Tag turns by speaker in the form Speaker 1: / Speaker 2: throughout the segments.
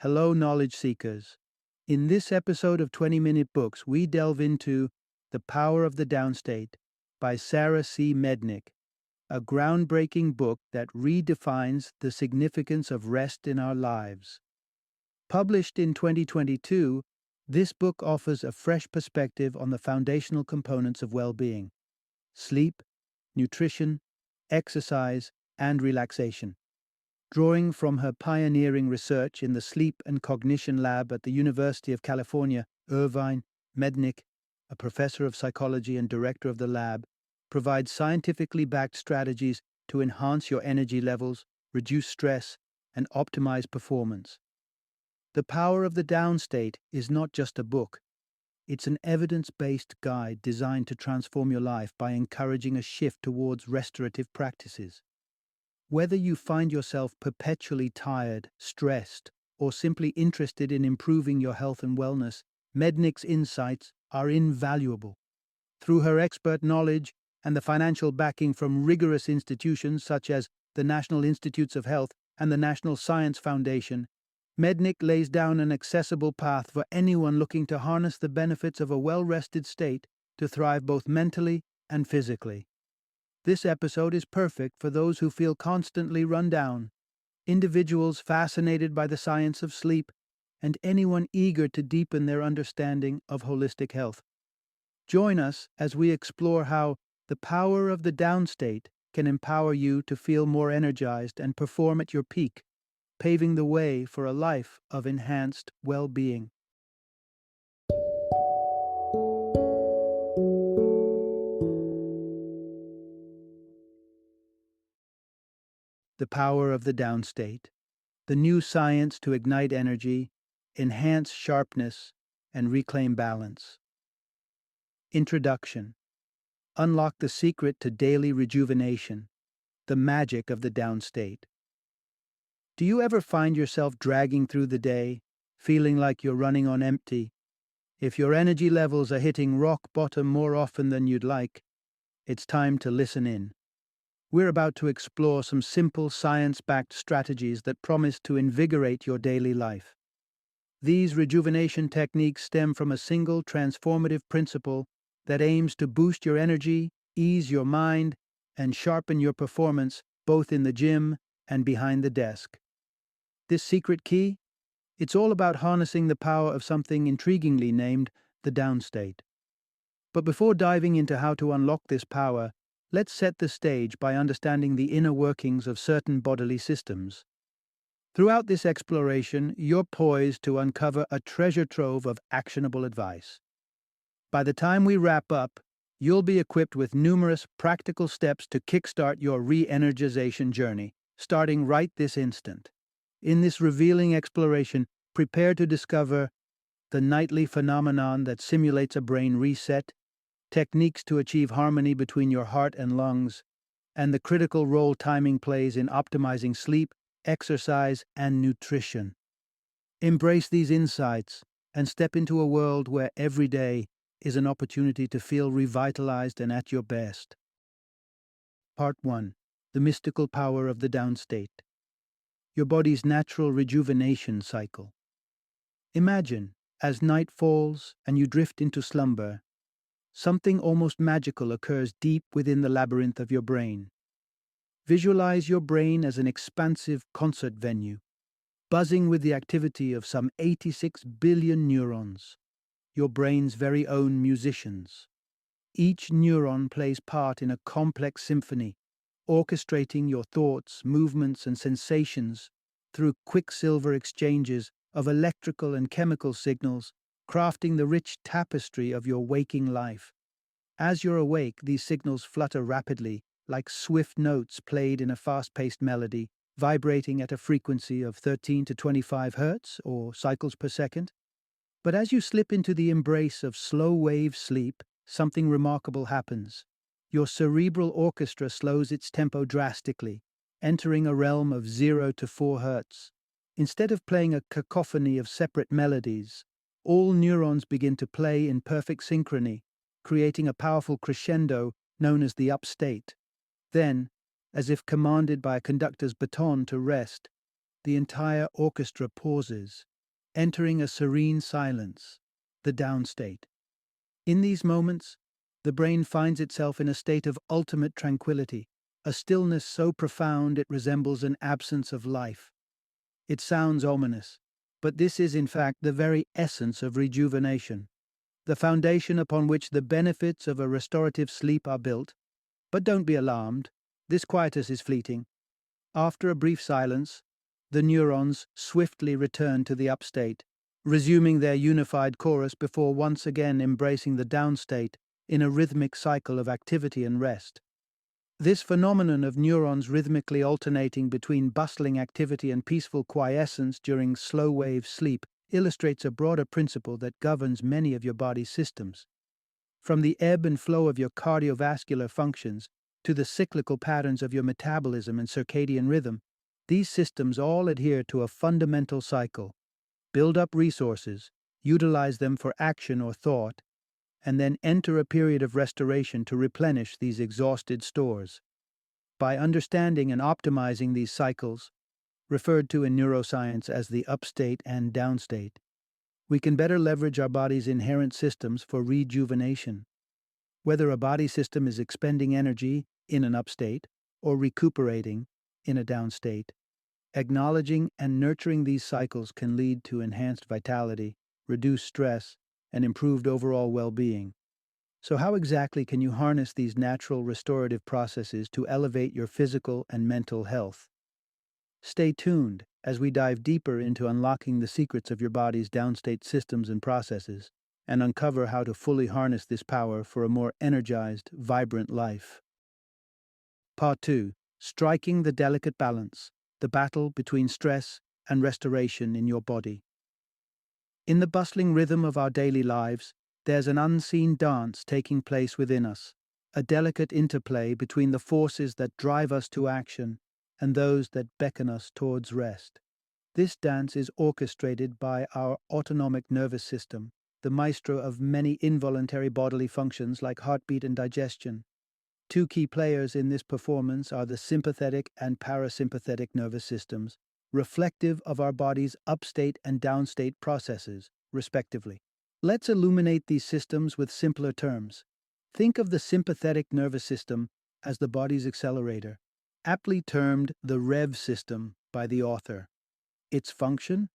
Speaker 1: Hello, knowledge seekers. In this episode of 20-Minute Books, we delve into The Power of the Downstate by Sara Mednick, a groundbreaking book that redefines the significance of rest in our lives. Published in 2022, this book offers a fresh perspective on the foundational components of well-being: sleep, nutrition, exercise, and relaxation. Drawing from her pioneering research in the Sleep and Cognition Lab at the University of California, Irvine, Mednick, a professor of psychology and director of the lab, provides scientifically backed strategies to enhance your energy levels, reduce stress, and optimize performance. The Power of the Downstate is not just a book. It's an evidence-based guide designed to transform your life by encouraging a shift towards restorative practices. Whether you find yourself perpetually tired, stressed, or simply interested in improving your health and wellness, Mednick's insights are invaluable. Through her expert knowledge and the financial backing from rigorous institutions such as the National Institutes of Health and the National Science Foundation, Mednick lays down an accessible path for anyone looking to harness the benefits of a well-rested state to thrive both mentally and physically. This episode is perfect for those who feel constantly run down, individuals fascinated by the science of sleep, and anyone eager to deepen their understanding of holistic health. Join us as we explore how the power of the downstate can empower you to feel more energized and perform at your peak, paving the way for a life of enhanced well-being. The Power of the Downstate, the new science to ignite energy, enhance sharpness, and reclaim balance. Introduction. Unlock the secret to daily rejuvenation, the magic of the downstate. Do you ever find yourself dragging through the day, feeling like you're running on empty? If your energy levels are hitting rock bottom more often than you'd like, it's time to listen in. We're about to explore some simple science-backed strategies that promise to invigorate your daily life. These rejuvenation techniques stem from a single transformative principle that aims to boost your energy, ease your mind, and sharpen your performance both in the gym and behind the desk. This secret key? It's all about harnessing the power of something intriguingly named the downstate. But before diving into how to unlock this power, let's set the stage by understanding the inner workings of certain bodily systems. Throughout this exploration, you're poised to uncover a treasure trove of actionable advice. By the time we wrap up, you'll be equipped with numerous practical steps to kickstart your re-energization journey, starting right this instant. In this revealing exploration, prepare to discover the nightly phenomenon that simulates a brain reset, techniques to achieve harmony between your heart and lungs, and the critical role timing plays in optimizing sleep, exercise, and nutrition. Embrace these insights and step into a world where every day is an opportunity to feel revitalized and at your best. Part 1. The mystical power of the downstate. Your body's natural rejuvenation cycle. Imagine, as night falls and you drift into slumber, something almost magical occurs deep within the labyrinth of your brain. Visualize your brain as an expansive concert venue, buzzing with the activity of some 86 billion neurons, your brain's very own musicians. Each neuron plays part in a complex symphony, orchestrating your thoughts, movements, and sensations through quicksilver exchanges of electrical and chemical signals, crafting the rich tapestry of your waking life. As you're awake, these signals flutter rapidly, like swift notes played in a fast-paced melody, vibrating at a frequency of 13 to 25 hertz, or cycles per second. But as you slip into the embrace of slow-wave sleep, something remarkable happens. Your cerebral orchestra slows its tempo drastically, entering a realm of 0 to 4 hertz. Instead of playing a cacophony of separate melodies, all neurons begin to play in perfect synchrony, creating a powerful crescendo known as the upstate. Then, as if commanded by a conductor's baton to rest, the entire orchestra pauses, entering a serene silence, the downstate. In these moments, the brain finds itself in a state of ultimate tranquility, a stillness so profound it resembles an absence of life. It sounds ominous, but this is in fact the very essence of rejuvenation, the foundation upon which the benefits of a restorative sleep are built. But don't be alarmed, this quietus is fleeting. After a brief silence, the neurons swiftly return to the upstate, resuming their unified chorus before once again embracing the downstate in a rhythmic cycle of activity and rest. This phenomenon of neurons rhythmically alternating between bustling activity and peaceful quiescence during slow-wave sleep illustrates a broader principle that governs many of your body's systems. From the ebb and flow of your cardiovascular functions to the cyclical patterns of your metabolism and circadian rhythm, these systems all adhere to a fundamental cycle. Build up resources, utilize them for action or thought, and then enter a period of restoration to replenish these exhausted stores. By understanding and optimizing these cycles, referred to in neuroscience as the upstate and downstate, we can better leverage our body's inherent systems for rejuvenation. Whether a body system is expending energy in an upstate or recuperating in a downstate, acknowledging and nurturing these cycles can lead to enhanced vitality, reduced stress, and improved overall well-being. So how exactly can you harness these natural restorative processes to elevate your physical and mental health? Stay tuned as we dive deeper into unlocking the secrets of your body's downstate systems and processes, and uncover how to fully harness this power for a more energized, vibrant life. Part 2. Striking the delicate balance, the battle between stress and restoration in your body. In the bustling rhythm of our daily lives, there's an unseen dance taking place within us, a delicate interplay between the forces that drive us to action and those that beckon us towards rest. This dance is orchestrated by our autonomic nervous system, the maestro of many involuntary bodily functions like heartbeat and digestion. Two key players in this performance are the sympathetic and parasympathetic nervous systems, reflective of our body's upstate and downstate processes, respectively. Let's illuminate these systems with simpler terms. Think of the sympathetic nervous system as the body's accelerator, aptly termed the REV system by the author. Its function?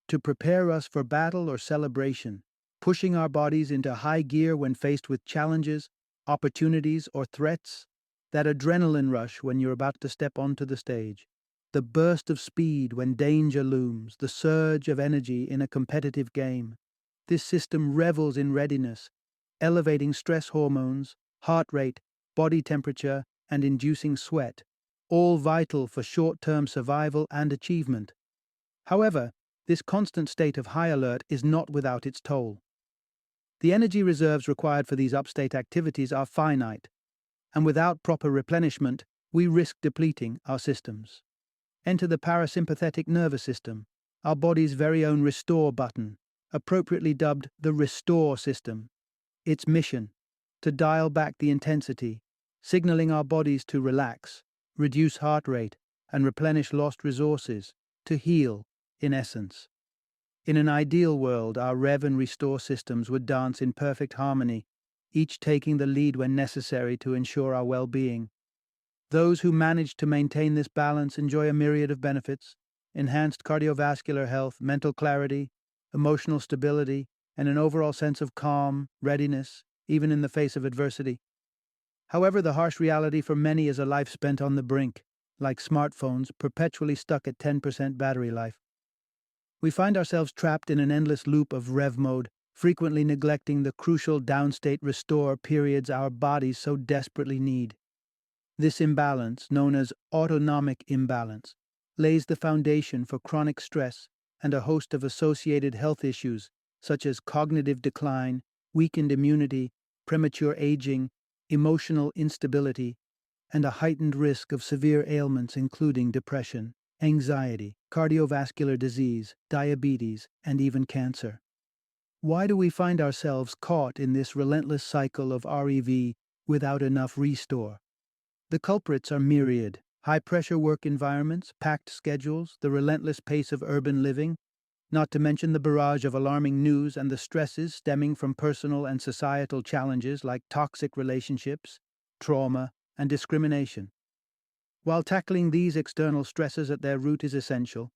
Speaker 1: To prepare us for battle or celebration, pushing our bodies into high gear when faced with challenges, opportunities, or threats. That adrenaline rush when you're about to step onto the stage. The burst of speed when danger looms, the surge of energy in a competitive game. This system revels in readiness, elevating stress hormones, heart rate, body temperature, and inducing sweat, all vital for short-term survival and achievement. However, this constant state of high alert is not without its toll. The energy reserves required for these upstate activities are finite, and without proper replenishment, we risk depleting our systems. Enter the parasympathetic nervous system, our body's very own restore button, appropriately dubbed the restore system. Its mission: to dial back the intensity, signaling our bodies to relax, reduce heart rate, and replenish lost resources, to heal, in essence. In an ideal world, our REV and restore systems would dance in perfect harmony, each taking the lead when necessary to ensure our well-being. Those who manage to maintain this balance enjoy a myriad of benefits: enhanced cardiovascular health, mental clarity, emotional stability, and an overall sense of calm, readiness, even in the face of adversity. However, the harsh reality for many is a life spent on the brink, like smartphones perpetually stuck at 10% battery life. We find ourselves trapped in an endless loop of REV mode, frequently neglecting the crucial downstate restore periods our bodies so desperately need. This imbalance, known as autonomic imbalance, lays the foundation for chronic stress and a host of associated health issues such as cognitive decline, weakened immunity, premature aging, emotional instability, and a heightened risk of severe ailments including depression, anxiety, cardiovascular disease, diabetes, and even cancer. Why do we find ourselves caught in this relentless cycle of REV without enough restore? The culprits are myriad: high-pressure work environments, packed schedules, the relentless pace of urban living, not to mention the barrage of alarming news and the stresses stemming from personal and societal challenges like toxic relationships, trauma, and discrimination. While tackling these external stresses at their root is essential,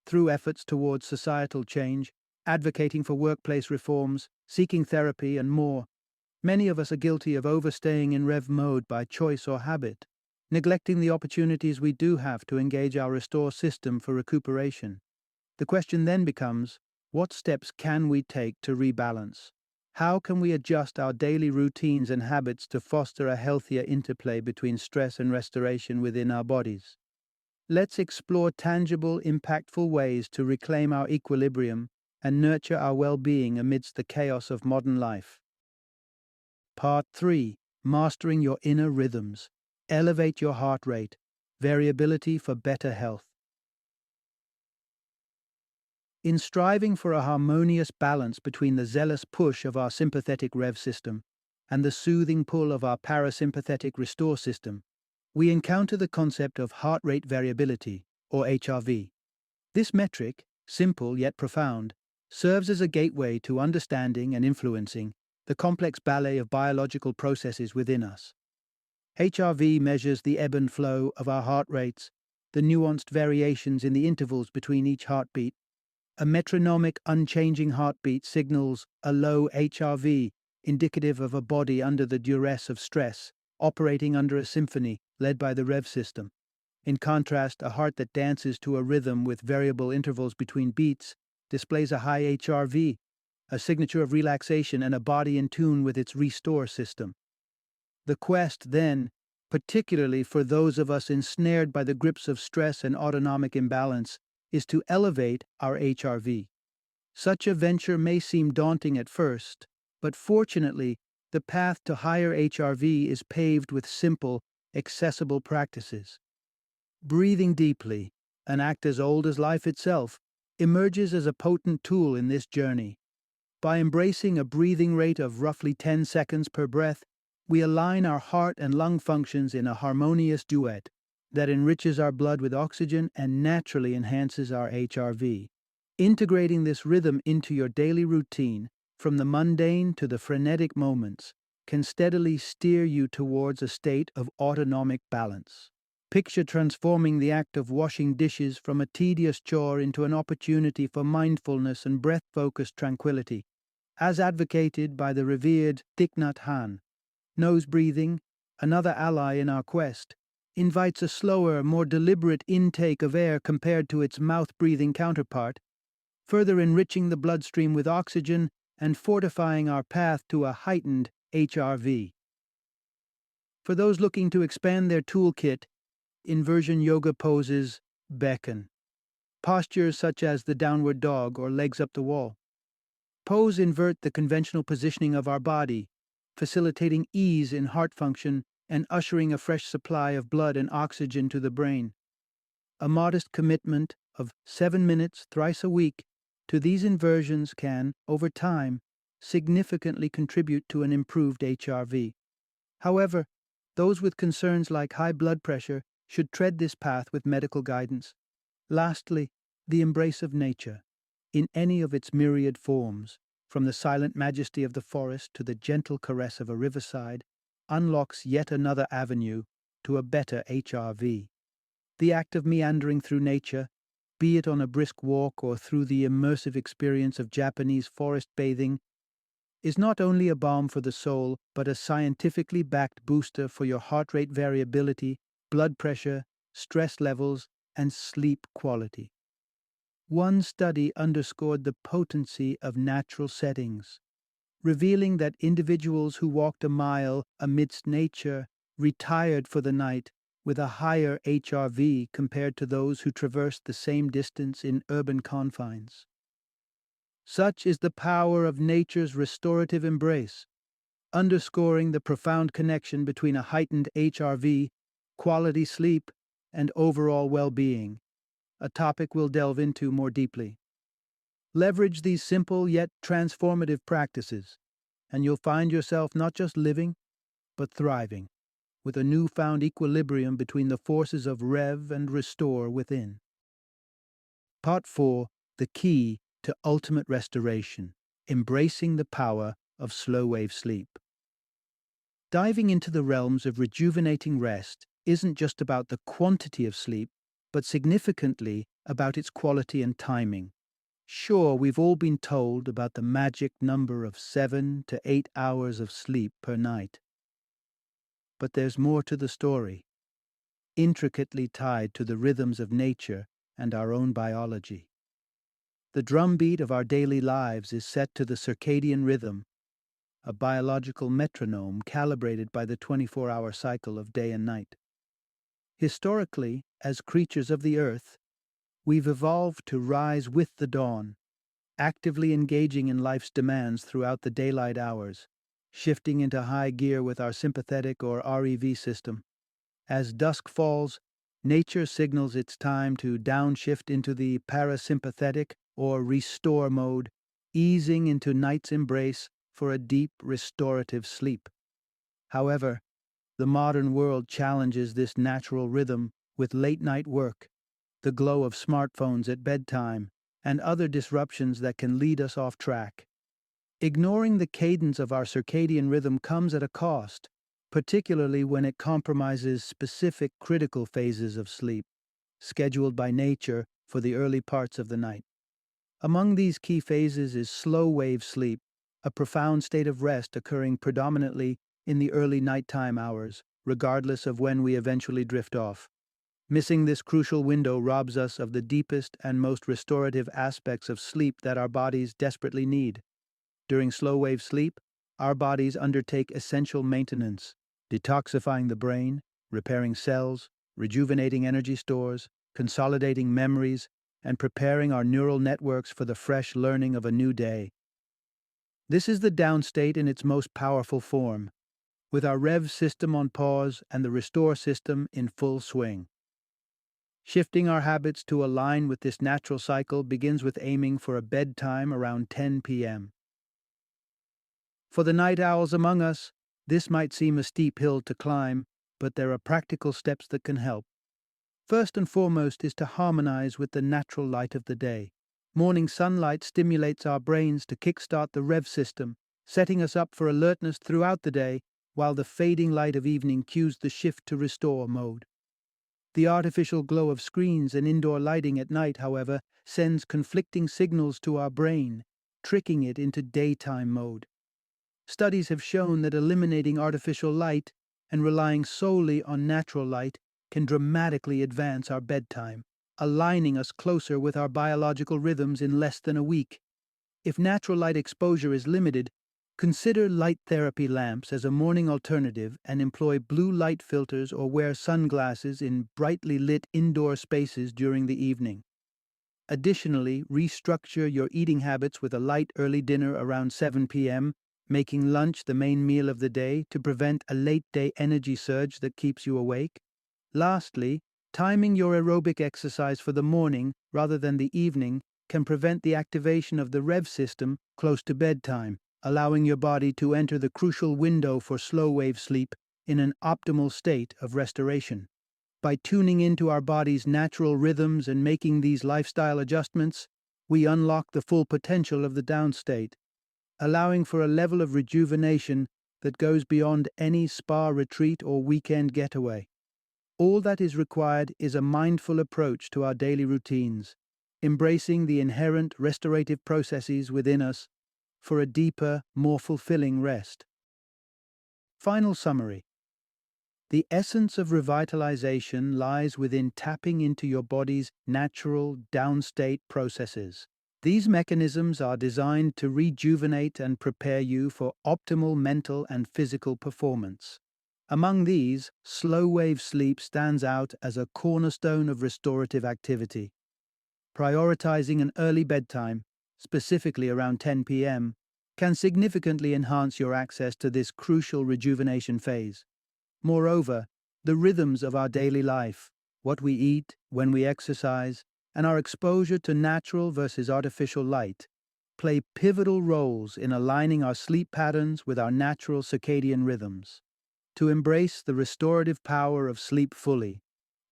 Speaker 1: through efforts towards societal change, advocating for workplace reforms, seeking therapy, and more, many of us are guilty of overstaying in rev mode by choice or habit, neglecting the opportunities we do have to engage our restore system for recuperation. The question then becomes, what steps can we take to rebalance? How can we adjust our daily routines and habits to foster a healthier interplay between stress and restoration within our bodies? Let's explore tangible, impactful ways to reclaim our equilibrium and nurture our well-being amidst the chaos of modern life. Part 3. Mastering your inner rhythms. Elevate your heart rate. Variability for better health. In striving for a harmonious balance between the zealous push of our sympathetic rev system and the soothing pull of our parasympathetic restore system, we encounter the concept of heart rate variability, or HRV. This metric, simple yet profound, serves as a gateway to understanding and influencing the complex ballet of biological processes within us. HRV measures the ebb and flow of our heart rates, the nuanced variations in the intervals between each heartbeat. A metronomic, unchanging heartbeat signals a low HRV, indicative of a body under the duress of stress, operating under a symphony led by the rev system. In contrast, a heart that dances to a rhythm with variable intervals between beats displays a high HRV, a signature of relaxation and a body in tune with its restore system. The quest, then, particularly for those of us ensnared by the grips of stress and autonomic imbalance, is to elevate our HRV. Such a venture may seem daunting at first, but fortunately, the path to higher HRV is paved with simple, accessible practices. Breathing deeply, an act as old as life itself, emerges as a potent tool in this journey. By embracing a breathing rate of roughly 10 seconds per breath, we align our heart and lung functions in a harmonious duet that enriches our blood with oxygen and naturally enhances our HRV. Integrating this rhythm into your daily routine, from the mundane to the frenetic moments, can steadily steer you towards a state of autonomic balance. Picture transforming the act of washing dishes from a tedious chore into an opportunity for mindfulness and breath-focused tranquility, as advocated by the revered Thich Nhat Hanh. Nose breathing, another ally in our quest, invites a slower, more deliberate intake of air compared to its mouth-breathing counterpart, further enriching the bloodstream with oxygen and fortifying our path to a heightened HRV. For those looking to expand their toolkit, inversion yoga poses beckon. Postures such as the downward dog or legs up the wall. Pose invert the conventional positioning of our body, facilitating ease in heart function and ushering a fresh supply of blood and oxygen to the brain. A modest commitment of 7 minutes thrice a week to these inversions can, over time, significantly contribute to an improved HRV. However, those with concerns like high blood pressure should tread this path with medical guidance. Lastly, the embrace of nature, in any of its myriad forms, from the silent majesty of the forest to the gentle caress of a riverside, unlocks yet another avenue to a better HRV. The act of meandering through nature, be it on a brisk walk or through the immersive experience of Japanese forest bathing, is not only a balm for the soul, but a scientifically backed booster for your heart rate variability, blood pressure, stress levels, and sleep quality. One study underscored the potency of natural settings, revealing that individuals who walked a mile amidst nature retired for the night with a higher HRV compared to those who traversed the same distance in urban confines. Such is the power of nature's restorative embrace, underscoring the profound connection between a heightened HRV, quality sleep, and overall well-being, a topic we'll delve into more deeply. Leverage these simple yet transformative practices, and you'll find yourself not just living, but thriving, with a newfound equilibrium between the forces of rev and restore within. Part 4. The key to ultimate restoration, embracing the power of slow-wave sleep. Diving into the realms of rejuvenating rest isn't just about the quantity of sleep, but significantly about its quality and timing. Sure, we've all been told about the magic number of 7 to 8 hours of sleep per night. But there's more to the story, intricately tied to the rhythms of nature and our own biology. The drumbeat of our daily lives is set to the circadian rhythm, a biological metronome calibrated by the 24-hour cycle of day and night. Historically, as creatures of the earth, we've evolved to rise with the dawn, actively engaging in life's demands throughout the daylight hours, shifting into high gear with our sympathetic or REV system. As dusk falls, nature signals it's time to downshift into the parasympathetic or restore mode, easing into night's embrace for a deep restorative sleep. However, the modern world challenges this natural rhythm with late-night work, the glow of smartphones at bedtime, and other disruptions that can lead us off track. Ignoring the cadence of our circadian rhythm comes at a cost, particularly when it compromises specific critical phases of sleep, scheduled by nature for the early parts of the night. Among these key phases is slow-wave sleep, a profound state of rest occurring predominantly in the early nighttime hours, regardless of when we eventually drift off. Missing this crucial window robs us of the deepest and most restorative aspects of sleep that our bodies desperately need. During slow-wave sleep, our bodies undertake essential maintenance, detoxifying the brain, repairing cells, rejuvenating energy stores, consolidating memories, and preparing our neural networks for the fresh learning of a new day. This is the downstate in its most powerful form, with our REV system on pause and the restore system in full swing. Shifting our habits to align with this natural cycle begins with aiming for a bedtime around 10 p.m. For the night owls among us, this might seem a steep hill to climb, but there are practical steps that can help. First and foremost is to harmonize with the natural light of the day. Morning sunlight stimulates our brains to kickstart the REV system, setting us up for alertness throughout the day, while the fading light of evening cues the shift to restore mode. The artificial glow of screens and indoor lighting at night, however, sends conflicting signals to our brain, tricking it into daytime mode. Studies have shown that eliminating artificial light and relying solely on natural light can dramatically advance our bedtime, aligning us closer with our biological rhythms in less than a week. If natural light exposure is limited, consider light therapy lamps as a morning alternative and employ blue light filters or wear sunglasses in brightly lit indoor spaces during the evening. Additionally, restructure your eating habits with a light early dinner around 7 p.m., making lunch the main meal of the day to prevent a late-day energy surge that keeps you awake. Lastly, timing your aerobic exercise for the morning rather than the evening can prevent the activation of the REV system close to bedtime, allowing your body to enter the crucial window for slow-wave sleep in an optimal state of restoration. By tuning into our body's natural rhythms and making these lifestyle adjustments, we unlock the full potential of the downstate, allowing for a level of rejuvenation that goes beyond any spa retreat or weekend getaway. All that is required is a mindful approach to our daily routines, embracing the inherent restorative processes within us for a deeper, more fulfilling rest. Final summary. The essence of revitalization lies within tapping into your body's natural downstate processes. These mechanisms are designed to rejuvenate and prepare you for optimal mental and physical performance. Among these, slow-wave sleep stands out as a cornerstone of restorative activity. Prioritizing an early bedtime, specifically around 10 p.m., can significantly enhance your access to this crucial rejuvenation phase. Moreover, the rhythms of our daily life, what we eat, when we exercise, and our exposure to natural versus artificial light, play pivotal roles in aligning our sleep patterns with our natural circadian rhythms. To embrace the restorative power of sleep fully,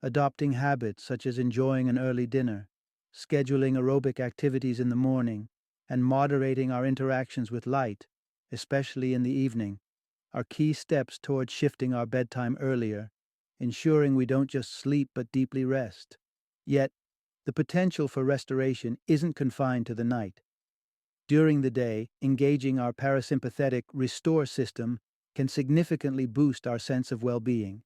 Speaker 1: adopting habits such as enjoying an early dinner, scheduling aerobic activities in the morning, and moderating our interactions with light, especially in the evening, are key steps toward shifting our bedtime earlier, ensuring we don't just sleep but deeply rest. Yet, the potential for restoration isn't confined to the night. During the day, engaging our parasympathetic restore system can significantly boost our sense of well-being.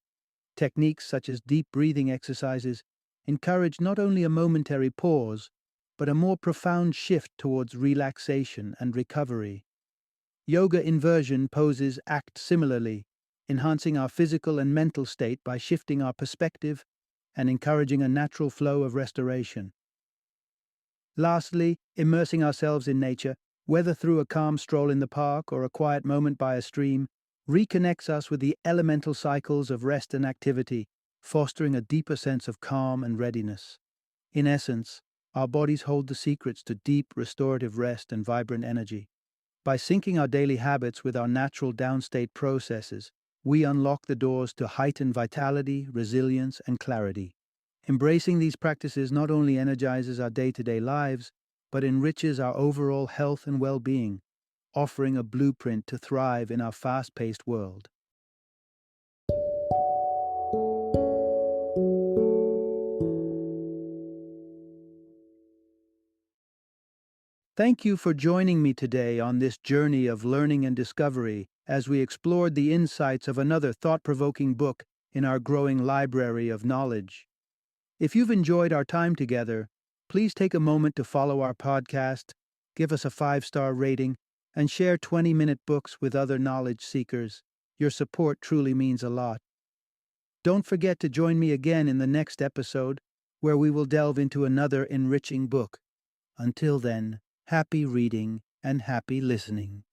Speaker 1: Techniques such as deep breathing exercises encourage not only a momentary pause, but a more profound shift towards relaxation and recovery. Yoga inversion poses act similarly, enhancing our physical and mental state by shifting our perspective and encouraging a natural flow of restoration. Lastly, immersing ourselves in nature, whether through a calm stroll in the park or a quiet moment by a stream, reconnects us with the elemental cycles of rest and activity, fostering a deeper sense of calm and readiness. In essence, our bodies hold the secrets to deep, restorative rest and vibrant energy. By syncing our daily habits with our natural downstate processes, we unlock the doors to heightened vitality, resilience, and clarity. Embracing these practices not only energizes our day-to-day lives, but enriches our overall health and well-being, offering a blueprint to thrive in our fast-paced world. Thank you for joining me today on this journey of learning and discovery as we explored the insights of another thought-provoking book in our growing library of knowledge. If you've enjoyed our time together, please take a moment to follow our podcast, give us a 5-star rating, and share 20-minute books with other knowledge seekers. Your support truly means a lot. Don't forget to join me again in the next episode, where we will delve into another enriching book. Until then, happy reading and happy listening.